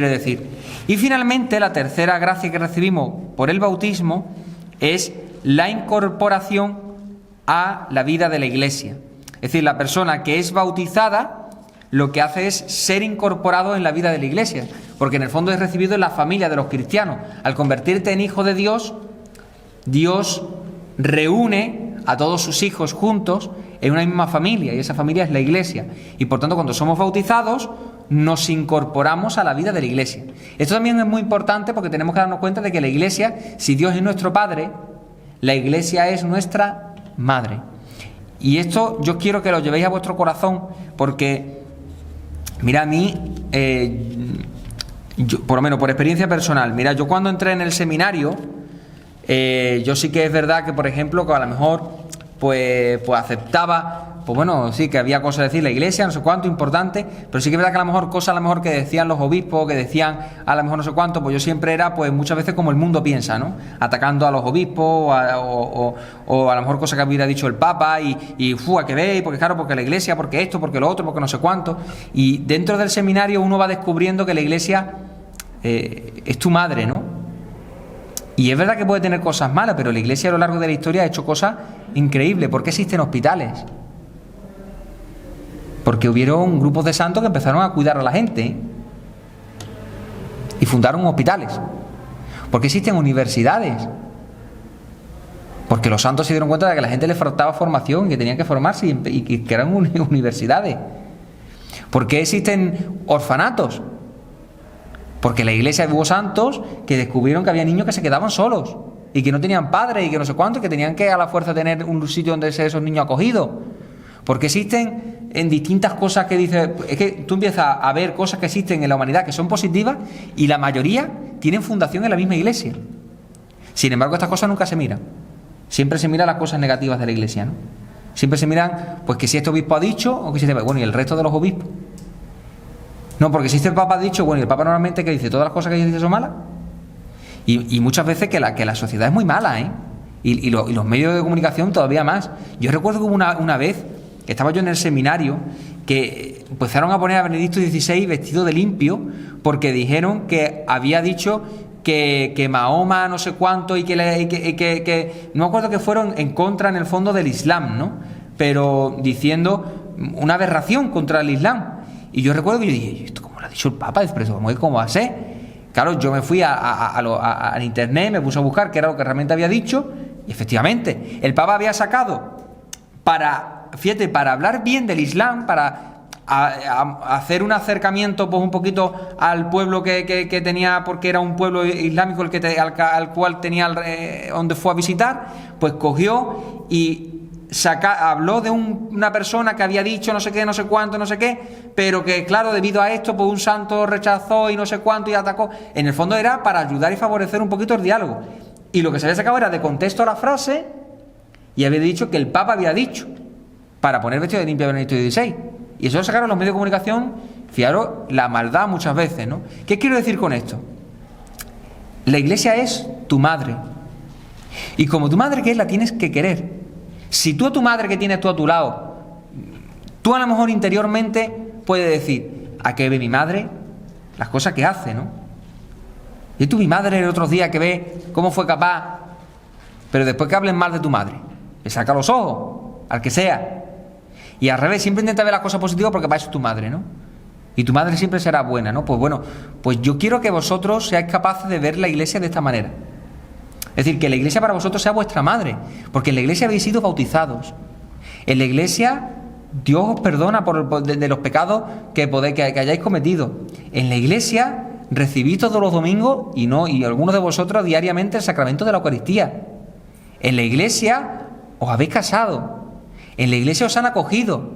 [SPEAKER 1] decir. Y finalmente, la tercera gracia que recibimos por el bautismo es la incorporación a la vida de la Iglesia. Es decir, la persona que es bautizada lo que hace es ser incorporado en la vida de la Iglesia, porque en el fondo es recibido en la familia de los cristianos. Al convertirte en hijo de Dios, Dios reúne a todos sus hijos juntos en una misma familia, y esa familia es la Iglesia. Y por tanto, cuando somos bautizados, nos incorporamos a la vida de la Iglesia. Esto también es muy importante, porque tenemos que darnos cuenta de que la Iglesia, si Dios es nuestro Padre, la Iglesia es nuestra Madre. Y esto yo quiero que lo llevéis a vuestro corazón, porque, mira, a mí, yo, por lo menos por experiencia personal, mira, yo cuando entré en el seminario, yo sí que es verdad que, por ejemplo, que a lo mejor pues aceptaba, pues bueno, sí que había cosas de decir la Iglesia, no sé cuánto, importante, pero sí que es verdad que a lo mejor cosas que decían los obispos, que decían a lo mejor no sé cuánto, pues yo siempre era pues muchas veces como el mundo piensa, ¿no? Atacando a los obispos o a lo mejor cosas que hubiera dicho el Papa y a que veis, porque claro, porque la Iglesia, porque esto, porque lo otro, porque no sé cuánto. Y dentro del seminario uno va descubriendo que la Iglesia es tu madre, ¿no? Y es verdad que puede tener cosas malas, pero la Iglesia a lo largo de la historia ha hecho cosas increíbles. ¿Por qué existen hospitales? Porque hubieron grupos de santos que empezaron a cuidar a la gente, ¿eh? Y fundaron hospitales. ¿Por qué existen universidades? Porque los santos se dieron cuenta de que a la gente le faltaba formación y que tenían que formarse y que eran universidades. ¿Por qué existen orfanatos? Porque en la Iglesia hubo santos que descubrieron que había niños que se quedaban solos y que no tenían padres y que no sé cuánto, y que tenían que a la fuerza tener un sitio donde ser esos niños acogidos. Porque existen en distintas cosas que dices, es que tú empiezas a ver cosas que existen en la humanidad que son positivas y la mayoría tienen fundación en la misma Iglesia. Sin embargo, estas cosas nunca se miran. Siempre se miran las cosas negativas de la Iglesia, ¿no? Siempre se miran, pues que si este obispo ha dicho, o que si este, bueno, y el resto de los obispos. No, porque si este Papa ha dicho, bueno, y el Papa normalmente que dice todas las cosas que dice son malas. Y muchas veces que la sociedad es muy mala, ¿eh? Y los medios de comunicación todavía más. Yo recuerdo que hubo una vez que estaba yo en el seminario que empezaron a poner a Benedicto XVI vestido de limpio porque dijeron que había dicho que Mahoma no sé cuánto y que no me acuerdo que fueron en contra en el fondo del Islam, ¿no? Pero diciendo una aberración contra el Islam. Y yo recuerdo que yo dije, ¿esto cómo lo ha dicho el Papa? Pero ¿cómo va a ser? Claro, yo me fui al internet, me puse a buscar qué era lo que realmente había dicho, y efectivamente, el Papa había sacado para hablar bien del Islam, para hacer un acercamiento pues un poquito al pueblo que tenía, porque era un pueblo islámico al cual tenía donde fue a visitar, pues cogió y habló de una persona que había dicho no sé qué, no sé cuánto, no sé qué, pero que claro, debido a esto pues un santo rechazó y no sé cuánto y atacó. En el fondo era para ayudar y favorecer un poquito el diálogo, y lo que se había sacado era de contexto la frase y había dicho que el Papa había dicho para poner vestido de limpio a Benedicto XVI, y eso lo sacaron los medios de comunicación. Fijaros la maldad muchas veces, ¿no? ¿Qué quiero decir con esto? La Iglesia es tu madre, y como tu madre que es, la tienes que querer. Si tú a tu madre que tienes tú a tu lado, tú a lo mejor interiormente puedes decir, ¿a qué ve mi madre? Las cosas que hace, ¿no? Y tú, mi madre el otro día que ve cómo fue capaz, pero después que hablen mal de tu madre, le saca los ojos, al que sea. Y al revés, siempre intenta ver las cosas positivas porque para eso es tu madre, ¿no? Y tu madre siempre será buena, ¿no? Pues bueno, pues yo quiero que vosotros seáis capaces de ver la Iglesia de esta manera. Es decir, que la Iglesia para vosotros sea vuestra madre, porque en la Iglesia habéis sido bautizados. En la Iglesia Dios os perdona de los pecados que hayáis cometido. En la Iglesia recibís todos los domingos y algunos de vosotros diariamente el sacramento de la Eucaristía. En la Iglesia os habéis casado. En la Iglesia os han acogido.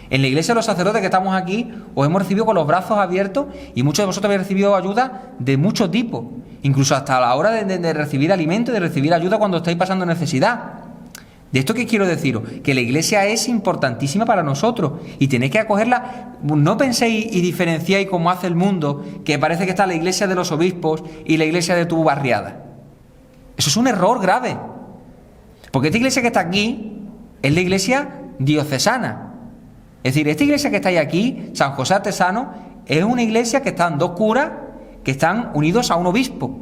[SPEAKER 1] En la Iglesia los sacerdotes que estamos aquí os hemos recibido con los brazos abiertos, y muchos de vosotros habéis recibido ayuda de mucho tipo, incluso hasta a la hora de recibir alimento y de recibir ayuda cuando estáis pasando necesidad. ¿De esto qué quiero deciros? Que la Iglesia es importantísima para nosotros y tenéis que acogerla. No penséis y diferenciéis como hace el mundo, que parece que está la Iglesia de los obispos y la Iglesia de tu barriada. Eso es un error grave, porque esta Iglesia que está aquí es la Iglesia diocesana. Es decir, esta iglesia que estáis aquí, San José Artesano, es una iglesia que están dos curas que están unidos a un obispo.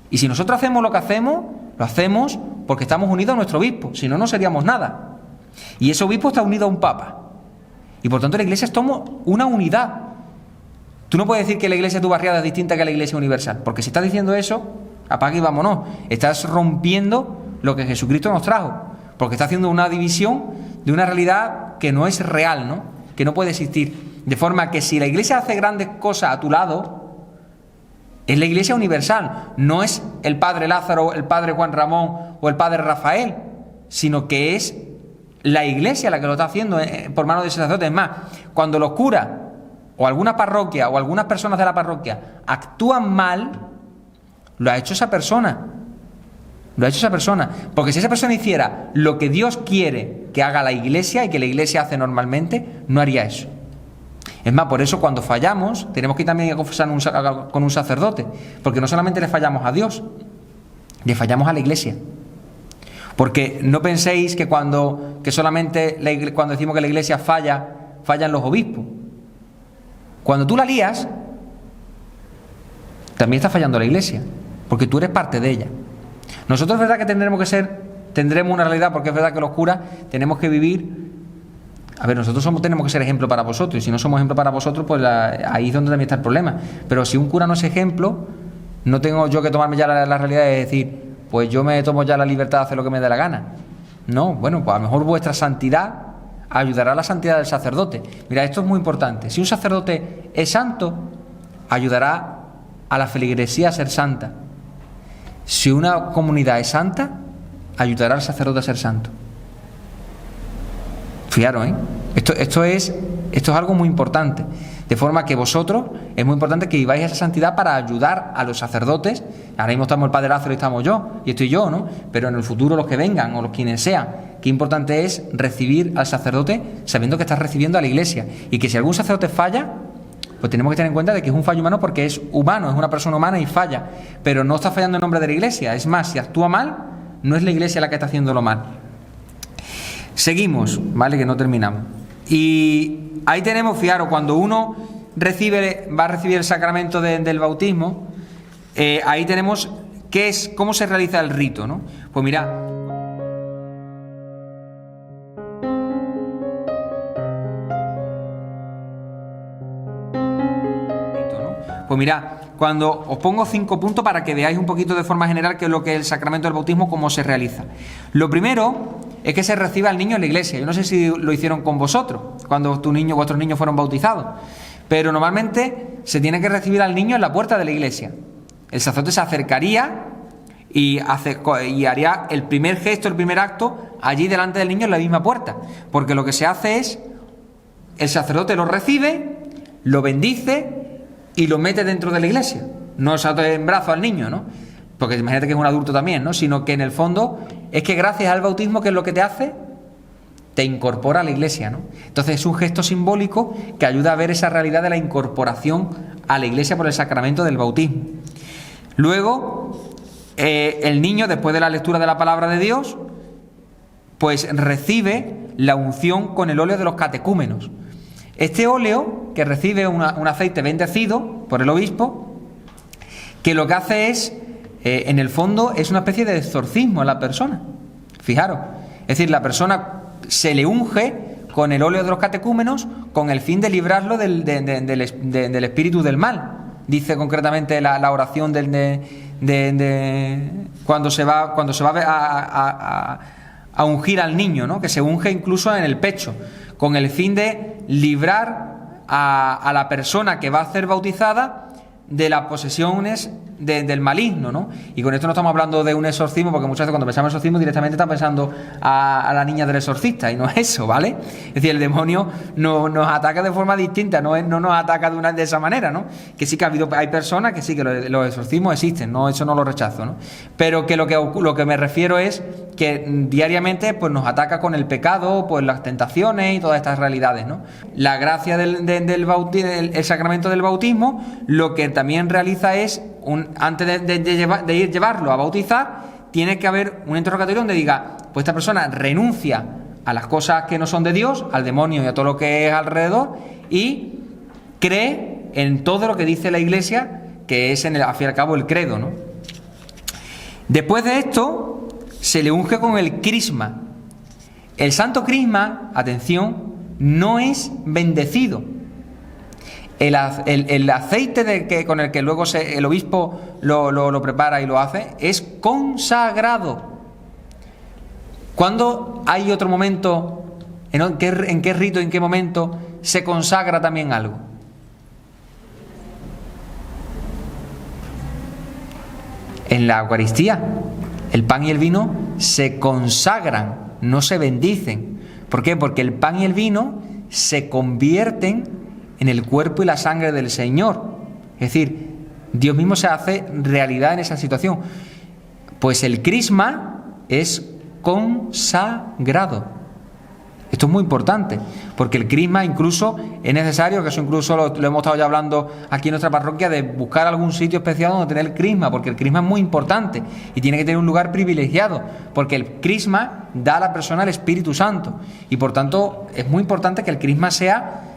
[SPEAKER 1] Y si nosotros hacemos lo que hacemos, lo hacemos porque estamos unidos a nuestro obispo. Si no, no seríamos nada. Y ese obispo está unido a un papa. Y por tanto la iglesia somos una unidad. Tú no puedes decir que la iglesia de tu barriada es distinta que la iglesia universal, porque si estás diciendo eso, apaga y vámonos. Estás rompiendo lo que Jesucristo nos trajo, porque está haciendo una división de una realidad que no es real, ¿no? Que no puede existir. De forma que si la Iglesia hace grandes cosas a tu lado, es la Iglesia universal, no es el Padre Lázaro, el Padre Juan Ramón o el Padre Rafael, sino que es la Iglesia la que lo está haciendo por mano de sacerdotes. Es más, cuando los curas o alguna parroquia o algunas personas de la parroquia actúan mal, lo ha hecho esa persona. Lo ha hecho esa persona, porque si esa persona hiciera lo que Dios quiere que haga la Iglesia y que la Iglesia hace normalmente, no haría eso. Es más, por eso cuando fallamos tenemos que ir también a confesar con un sacerdote, porque no solamente le fallamos a Dios, le fallamos a la Iglesia. Porque no penséis que cuando decimos que la Iglesia fallan los obispos. Cuando tú la lías, también está fallando la Iglesia, porque tú eres parte de ella. Nosotros es verdad que tendremos una realidad, porque es verdad que los curas tenemos que vivir. A ver, nosotros tenemos que ser ejemplo para vosotros, y si no somos ejemplo para vosotros, pues ahí es donde también está el problema. Pero si un cura no es ejemplo, no tengo yo que tomarme ya la realidad de decir, pues yo me tomo ya la libertad de hacer lo que me dé la gana. No, bueno, pues a lo mejor vuestra santidad ayudará a la santidad del sacerdote. Mira, esto es muy importante. Si un sacerdote es santo, ayudará a la feligresía a ser santa. Si una comunidad es santa, ayudará al sacerdote a ser santo. Fijaros, ¿eh? Esto es algo muy importante. De forma que vosotros, es muy importante que viváis esa santidad para ayudar a los sacerdotes. Ahora mismo estamos el Padre Lázaro y estamos yo, y estoy yo, ¿no? Pero en el futuro los que vengan, o los quienes sean, qué importante es recibir al sacerdote sabiendo que estás recibiendo a la Iglesia. Y que si algún sacerdote falla, pues tenemos que tener en cuenta de que es un fallo humano, porque es humano, es una persona humana y falla. Pero no está fallando en nombre de la Iglesia. Es más, si actúa mal, no es la Iglesia la que está haciéndolo mal. Seguimos, ¿vale? Que no terminamos. Y ahí tenemos, fijaros, cuando uno va a recibir el sacramento del bautismo, ahí tenemos cómo se realiza el rito, ¿no? Pues mirad. Pues mirad, cuando os pongo 5 puntos para que veáis un poquito de forma general qué es lo que es el sacramento del bautismo, cómo se realiza. Lo primero es que se reciba al niño en la iglesia. Yo no sé si lo hicieron con vosotros, cuando vuestros niños fueron bautizados, pero normalmente se tiene que recibir al niño en la puerta de la iglesia. El sacerdote se acercaría y haría el primer gesto, el primer acto, allí delante del niño en la misma puerta, porque lo que se hace es, el sacerdote lo recibe, lo bendice y lo mete dentro de la iglesia. No salta en brazo al niño, ¿no? Porque imagínate que es un adulto también, ¿no? Sino que en el fondo es que gracias al bautismo, ¿qué es lo que te hace? Te incorpora a la iglesia, ¿no? Entonces es un gesto simbólico que ayuda a ver esa realidad de la incorporación a la iglesia por el sacramento del bautismo. Luego, el niño, después de la lectura de la palabra de Dios, pues recibe la unción con el óleo de los catecúmenos. Este óleo, que recibe un aceite bendecido por el obispo, que lo que hace es, en el fondo, es una especie de exorcismo a la persona. Fijaros, es decir, la persona se le unge con el óleo de los catecúmenos con el fin de librarlo del espíritu del mal. Dice concretamente la oración cuando se va a ungir al niño, ¿no? Que se unge incluso en el pecho, con el fin de librar a la persona que va a ser bautizada de las posesiones del maligno, ¿no? Y con esto no estamos hablando de un exorcismo, porque muchas veces cuando pensamos en exorcismo directamente estamos pensando a la niña del exorcista, y no es eso, ¿vale? Es decir, el demonio nos ataca de forma distinta, no nos ataca de esa manera, ¿no? Que sí que hay personas que sí que los exorcismos existen, no, eso no lo rechazo, ¿no? Pero que lo que me refiero es que diariamente pues nos ataca con el pecado, pues las tentaciones y todas estas realidades, ¿no? La gracia el sacramento del bautismo, lo que también realiza es antes de llevarlo a bautizar, tiene que haber un interrogatorio donde diga, pues esta persona renuncia a las cosas que no son de Dios, al demonio y a todo lo que es alrededor, y cree en todo lo que dice la Iglesia, que es al fin y al cabo el credo, ¿no? Después de esto se le unge con el crisma. El santo crisma, atención, no es bendecido. El aceite con el que luego el obispo lo prepara y lo hace es consagrado. ¿Cuándo hay otro momento, en qué rito, en qué momento se consagra también algo? En la Eucaristía. El pan y el vino se consagran, no se bendicen. ¿Por qué? Porque el pan y el vino se convierten en el cuerpo y la sangre del Señor. Es decir, Dios mismo se hace realidad en esa situación. Pues el crisma es consagrado. Esto es muy importante, porque el crisma incluso es necesario, que eso incluso lo hemos estado ya hablando aquí en nuestra parroquia, de buscar algún sitio especial donde tener el crisma, porque el crisma es muy importante y tiene que tener un lugar privilegiado, porque el crisma da a la persona el Espíritu Santo, y por tanto es muy importante que el crisma sea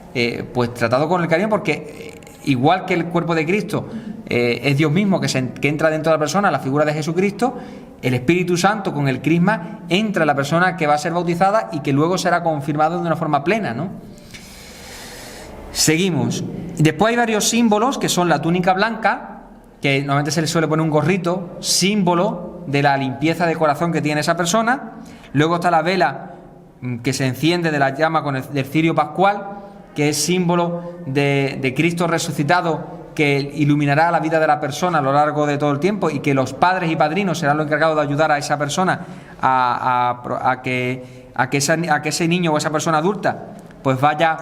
[SPEAKER 1] pues tratado con el cariño, porque igual que el cuerpo de Cristo es Dios mismo que entra dentro de la persona, la figura de Jesucristo. El Espíritu Santo con el crisma entra en la persona que va a ser bautizada y que luego será confirmado de una forma plena, ¿no? Seguimos. Después hay varios símbolos, que son la túnica blanca, que normalmente se le suele poner un gorrito, símbolo de la limpieza de corazón que tiene esa persona. Luego está la vela que se enciende de la llama del cirio pascual, que es símbolo de Cristo resucitado, que iluminará la vida de la persona a lo largo de todo el tiempo, y que los padres y padrinos serán los encargados de ayudar a esa persona a que ese niño o esa persona adulta pues vaya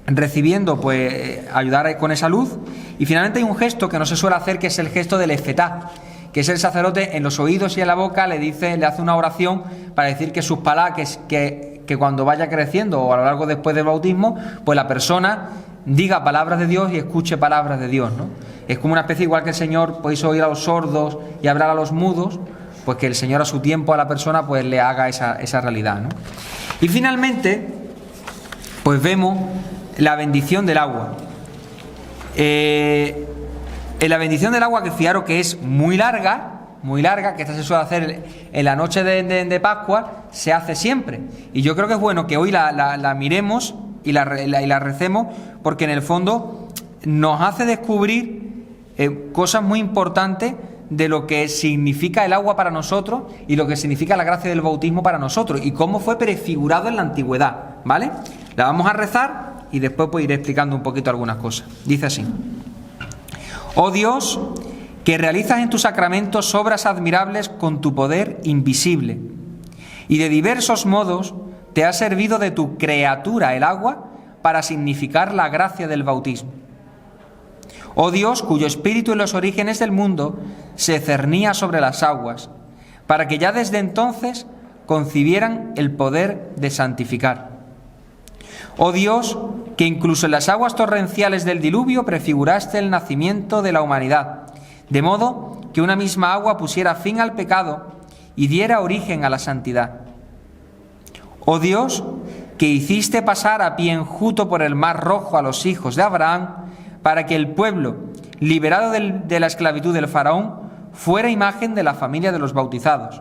[SPEAKER 1] recibiendo, pues ayudar con esa luz. Y finalmente hay un gesto que no se suele hacer, que es el gesto del efetá, que es el sacerdote en los oídos y en la boca le hace una oración para decir que sus palabras, que cuando vaya creciendo o a lo largo después del bautismo, pues la persona diga palabras de Dios y escuche palabras de Dios, ¿no? Es como una especie, igual que el Señor pues hizo oír a los sordos y hablar a los mudos, pues que el Señor a su tiempo a la persona pues le haga esa realidad, ¿no? Y finalmente pues vemos la bendición del agua. En la bendición del agua, que fijaros que es muy larga, que esta se suele hacer en la noche de Pascua, se hace siempre. Y yo creo que es bueno que hoy la miremos y la recemos, porque en el fondo nos hace descubrir cosas muy importantes de lo que significa el agua para nosotros y lo que significa la gracia del bautismo para nosotros y cómo fue prefigurado en la antigüedad, ¿vale? La vamos a rezar y después pues iré explicando un poquito algunas cosas. Dice así: Oh Dios, que realizas en tus sacramentos obras admirables con tu poder invisible, y de diversos modos te ha servido de tu criatura el agua para significar la gracia del bautismo. Oh Dios, cuyo espíritu en los orígenes del mundo se cernía sobre las aguas, para que ya desde entonces concibieran el poder de santificar. Oh Dios, que incluso en las aguas torrenciales del diluvio prefiguraste el nacimiento de la humanidad, de modo que una misma agua pusiera fin al pecado y diera origen a la santidad. Oh Dios, que hiciste pasar a pie enjuto por el mar Rojo a los hijos de Abraham, para que el pueblo, liberado de la esclavitud del faraón, fuera imagen de la familia de los bautizados.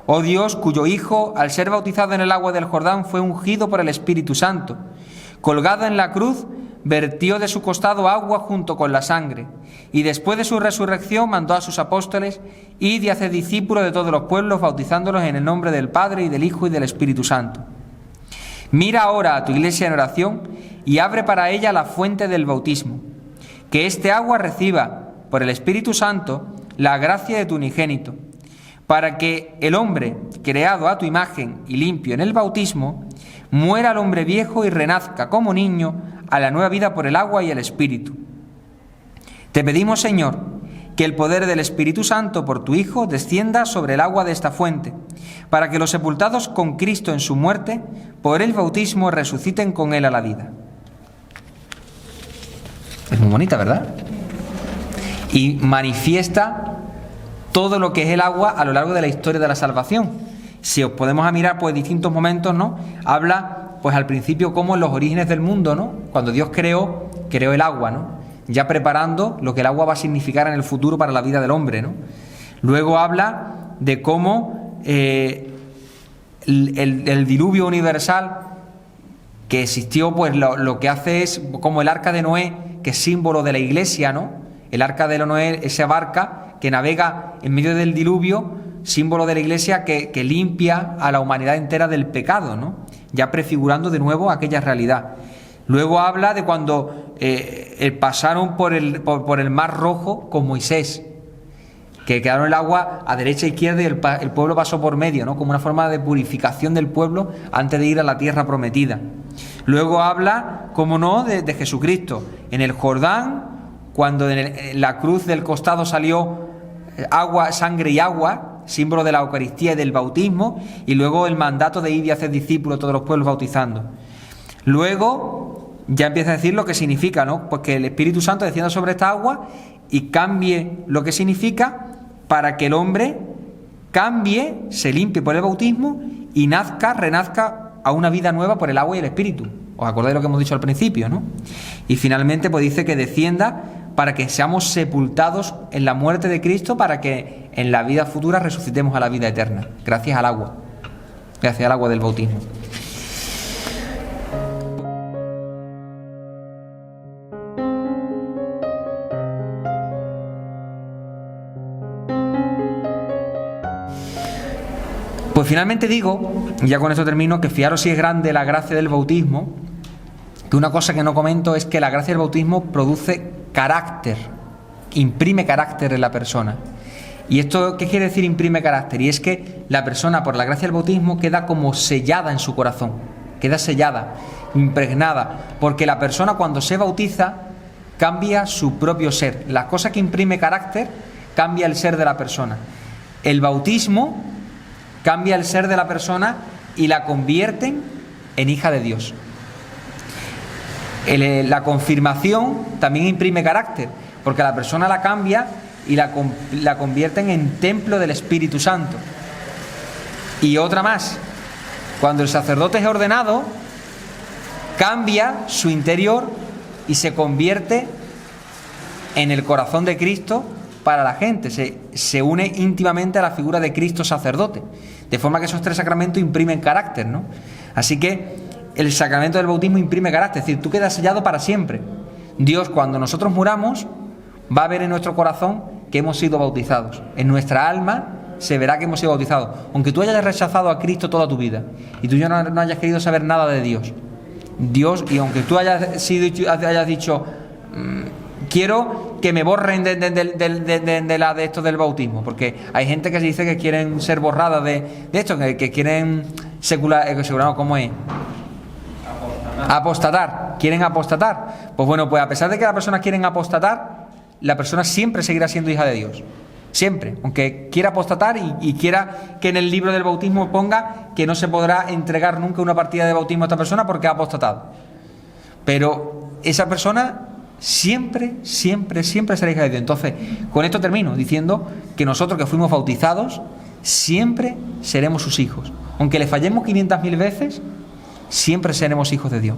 [SPEAKER 1] Oh Dios, cuyo Hijo, al ser bautizado en el agua del Jordán, fue ungido por el Espíritu Santo. Colgado en la cruz, vertió de su costado agua junto con la sangre, y después de su resurrección mandó a sus apóstoles: id y haced discípulos de todos los pueblos, bautizándolos en el nombre del Padre, y del Hijo, y del Espíritu Santo. Mira ahora a tu iglesia en oración y abre para ella la fuente del bautismo, que este agua reciba, por el Espíritu Santo, la gracia de tu unigénito, para que el hombre, creado a tu imagen y limpio en el bautismo, muera al hombre viejo y renazca como niño a la nueva vida por el agua y el Espíritu. Te pedimos, Señor, que el poder del Espíritu Santo por tu Hijo descienda sobre el agua de esta fuente, para que los sepultados con Cristo en su muerte, por el bautismo resuciten con Él a la vida. Es muy bonita, ¿verdad? Y manifiesta todo lo que es el agua a lo largo de la historia de la salvación. Si os podemos mirar pues distintos momentos, ¿no? Habla pues al principio como en los orígenes del mundo, ¿no? Cuando Dios creó el agua, ¿no? Ya preparando lo que el agua va a significar en el futuro para la vida del hombre, ¿no? Luego habla de cómo el diluvio universal que existió, pues lo que hace es como el arca de Noé, que es símbolo de la iglesia, ¿no? El arca de Noé, esa barca que navega en medio del diluvio, símbolo de la iglesia que limpia a la humanidad entera del pecado, ¿no? Ya prefigurando de nuevo aquella realidad. Luego habla de cuando pasaron por el Mar Rojo con Moisés, que quedaron el agua a derecha e izquierda y el pueblo pasó por medio, ¿no? Como una forma de purificación del pueblo antes de ir a la tierra prometida. Luego habla, como no, de Jesucristo. En el Jordán, cuando en la cruz del costado salió agua, sangre y agua, símbolo de la Eucaristía y del bautismo, y luego el mandato de ir y hacer discípulos a todos los pueblos bautizando. Luego ya empieza a decir lo que significa, ¿no? Pues que el Espíritu Santo descienda sobre esta agua y cambie lo que significa, para que el hombre cambie, se limpie por el bautismo y renazca a una vida nueva por el agua y el Espíritu. ¿Os acordáis de lo que hemos dicho al principio, no? Y finalmente pues dice que descienda para que seamos sepultados en la muerte de Cristo, para que en la vida futura resucitemos a la vida eterna, gracias al agua del bautismo. Pues finalmente digo, y ya con esto termino, que fijaros si es grande la gracia del bautismo, que una cosa que no comento es que la gracia del bautismo produce carácter, imprime carácter en la persona. ¿Y esto qué quiere decir imprime carácter? Y es que la persona, por la gracia del bautismo, queda como sellada en su corazón, queda sellada, impregnada, porque la persona cuando se bautiza cambia su propio ser. La cosa que imprime carácter cambia el ser de la persona. El bautismo cambia el ser de la persona y la convierten en hija de Dios. La confirmación también imprime carácter, porque la persona la cambia y la convierten en templo del Espíritu Santo. Y otra más, cuando el sacerdote es ordenado, cambia su interior y se convierte en el corazón de Cristo para la gente, se une íntimamente a la figura de Cristo sacerdote, de forma que esos tres sacramentos imprimen carácter, ¿no? Así que el sacramento del bautismo imprime carácter, es decir, tú quedas sellado para siempre. Dios, cuando nosotros muramos, va a ver en nuestro corazón que hemos sido bautizados. En nuestra alma se verá que hemos sido bautizados. Aunque tú hayas rechazado a Cristo toda tu vida y tú ya no hayas querido saber nada de Dios, y aunque tú hayas dicho quiero que me borren de esto del bautismo, porque hay gente que se dice que quieren ser borradas de esto, que quieren secular, ¿cómo es? Apostatar, quieren apostatar. Pues bueno, pues a pesar de que las personas quieren apostatar, la persona siempre seguirá siendo hija de Dios. Siempre, aunque quiera apostatar y quiera que en el libro del bautismo ponga que no se podrá entregar nunca una partida de bautismo a esta persona porque ha apostatado. Pero esa persona siempre será hija de Dios. Entonces, con esto termino diciendo que nosotros que fuimos bautizados siempre seremos sus hijos. Aunque le fallemos 500.000 veces, siempre seremos hijos de Dios.